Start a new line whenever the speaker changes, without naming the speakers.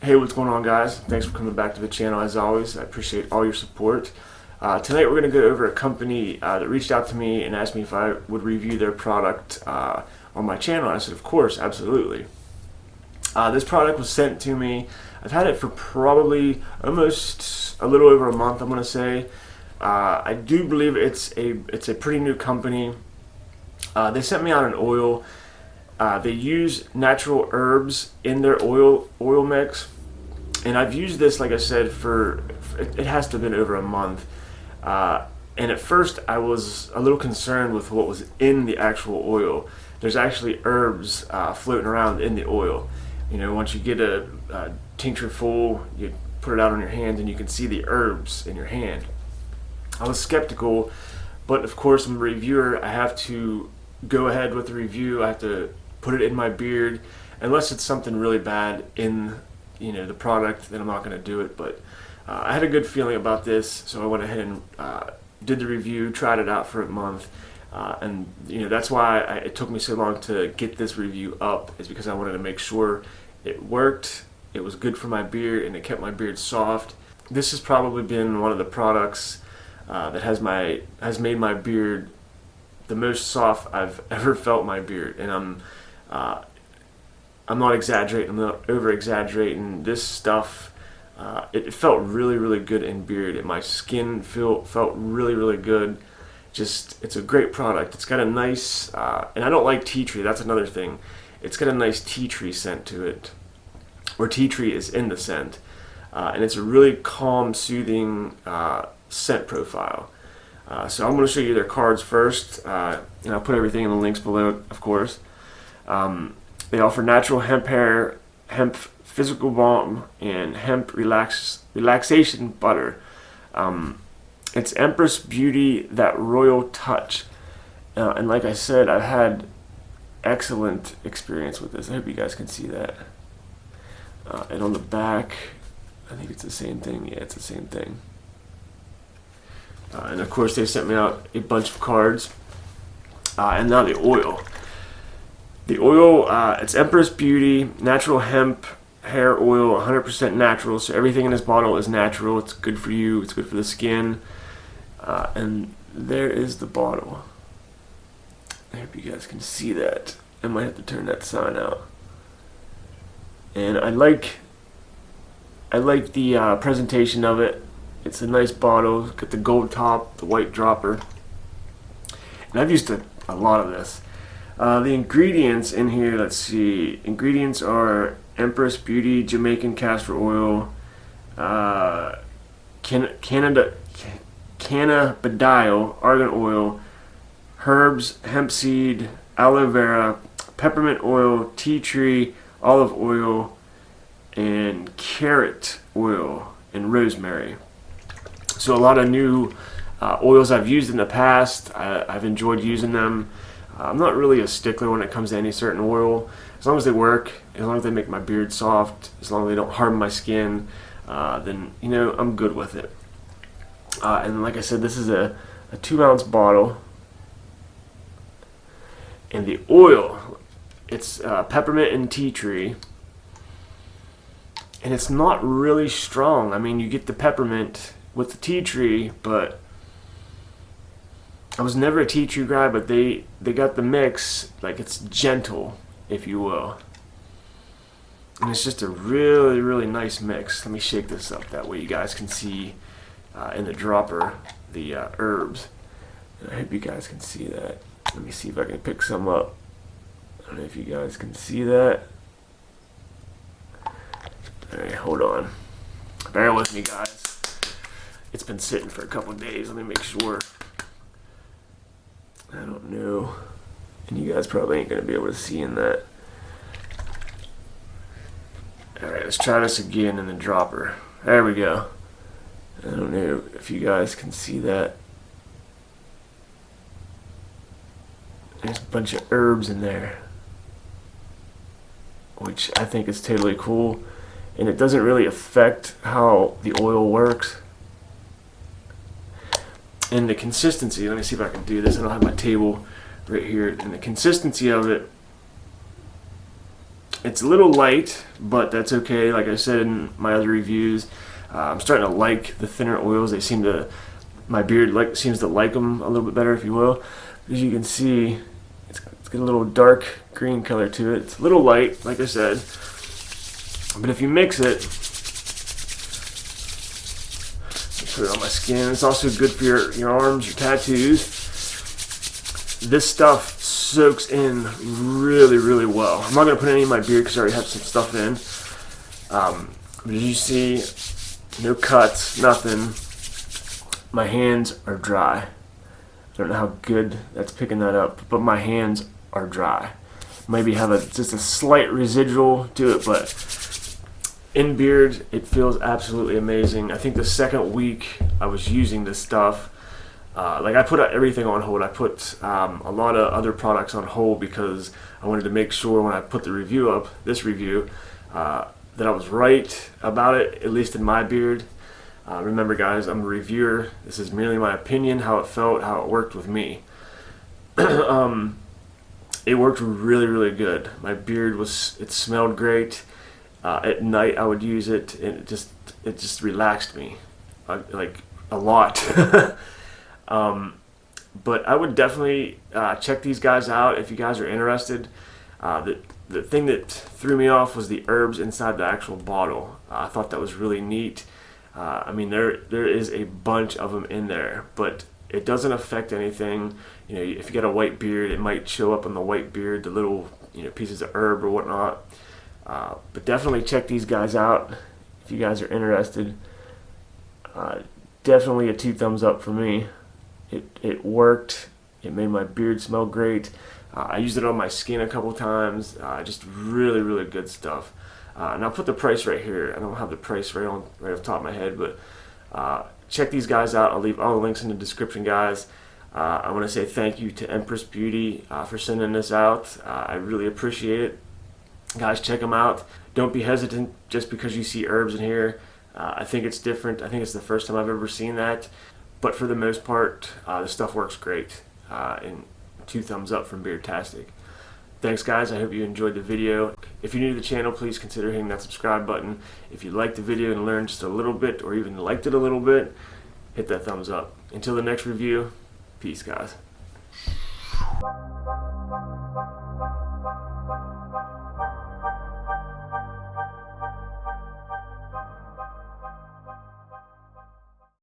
Hey, what's going on, guys? Thanks for coming back to the channel as always. I appreciate all your support. Tonight we're going to go over a company that reached out to me and asked me if I would review their product on my channel. I said, of course, absolutely. This product was sent to me. I've had it for probably almost a little over a month, I'm going to say. I do believe it's a pretty new company. They sent me out an oil. They use natural herbs in their oil mix, and I've used this, like I said, for it has to have been over a month. And at first I was a little concerned with what was in the actual oil. There's actually herbs floating around in the oil. You know, once you get a tincture full, you put it out on your hand and you can see the herbs in your hand. I was skeptical, but of course I'm a reviewer. I have to go ahead with the review. I have to put it in my beard, unless it's something really bad in the product, then I'm not going to do it. But I had a good feeling about this, so I went ahead and did the review, tried it out for a month, and that's why it took me so long to get this review up, is because I wanted to make sure it worked, it was good for my beard, and it kept my beard soft. This has probably been one of the products that has made my beard the most soft I've ever felt my beard, and I'm not exaggerating, I'm not over exaggerating. This stuff, it felt really, really good in beard, and my skin felt really, really good. Just, it's a great product. It's got a nice, and I don't like tea tree, that's another thing. It's got a nice tea tree scent to it, or tea tree is in the scent, and it's a really calm, soothing scent profile. So I'm going to show you their cards first, and I'll put everything in the links below, of course. They offer natural hemp physical balm, and hemp relaxation butter. It's Empress Beauty, that royal touch. And like I said, I've had excellent experience with this. I hope you guys can see that. And on the back, I think it's the same thing. Yeah, it's the same thing. And of course they sent me out a bunch of cards. And now the oil. The oil, it's Empress Beauty natural hemp hair oil, 100% natural, so everything in this bottle is natural. It's good for you, it's good for the skin. And there is the bottle. I hope you guys can see that. I might have to turn that sign out. And I like the presentation of it. It's a nice bottle. It's got the gold top, the white dropper. And I've used a lot of this. The ingredients in here, let's see. Ingredients are Empress Beauty Jamaican castor oil, cannabidiol, argan oil, herbs, hemp seed, aloe vera, peppermint oil, tea tree, olive oil, and carrot oil, and rosemary. So a lot of new oils I've used in the past. I've enjoyed using them. I'm not really a stickler when it comes to any certain oil. As long as they work, as long as they make my beard soft, as long as they don't harm my skin, then I'm good with it. And like I said, this is a 2-ounce bottle. And the oil, it's peppermint and tea tree. And it's not really strong. I mean, you get the peppermint with the tea tree, but I was never a tea tree guy, but they got the mix, like it's gentle, if you will. And it's just a really, really nice mix. Let me shake this up, that way you guys can see in the dropper the herbs. And I hope you guys can see that. Let me see if I can pick some up. I don't know if you guys can see that. Alright, hold on. Bear with me, guys. It's been sitting for a couple of days. Let me make sure. I don't know. And you guys probably ain't going to be able to see in that. Alright, let's try this again in the dropper. There we go. I don't know if you guys can see that. There's a bunch of herbs in there, which I think is totally cool. And it doesn't really affect how the oil works. And the consistency, let me see if I can do this. I don't have my table right here. And the consistency of it It's a little light, but that's okay. Like I said in my other reviews, I'm starting to like the thinner oils. They seem to, my beard seems to like them a little bit better, if you will. As you can see, it's got a little dark green color to it. It's a little light, like I said, but if you mix it, put it on my skin. It's also good for your arms, your tattoos. This stuff soaks in really, really well. I'm not going to put any in my beard because I already have some stuff in. But as you see, no cuts, nothing. My hands are dry. I don't know how good that's picking that up, but my hands are dry. Maybe have just a slight residual to it, but in beard, it feels absolutely amazing. I think the second week I was using this stuff, I put everything on hold. I put a lot of other products on hold because I wanted to make sure when I put the review up, this review, that I was right about it, at least in my beard. Remember guys, I'm a reviewer. This is merely my opinion, how it felt, how it worked with me. It worked really, really good. My beard it smelled great. At night I would use it, and it just relaxed me, like a lot. But I would definitely check these guys out if you guys are interested. The thing that threw me off was the herbs inside the actual bottle. I thought that was really neat. I mean, there is a bunch of them in there, but it doesn't affect anything. You know, if you got a white beard, it might show up on the white beard, the little pieces of herb or whatnot. But definitely check these guys out if you guys are interested. Definitely a 2 thumbs up for me. It worked. It made my beard smell great. I used it on my skin a couple times. Just really, really good stuff. And I'll put the price right here. I don't have the price right off the top of my head, but check these guys out. I'll leave all the links in the description, guys. I want to say thank you to Empress Beauty for sending this out. I really appreciate it. Guys, check them out. Don't be hesitant just because you see herbs in here. I think it's different. I think it's the first time I've ever seen that. But for the most part, the stuff works great. And 2 thumbs up from Beardtastic. Thanks guys, I hope you enjoyed the video. If you're new to the channel, please consider hitting that subscribe button. If you liked the video and learned just a little bit, or even liked it a little bit, hit that thumbs up. Until the next review, peace guys.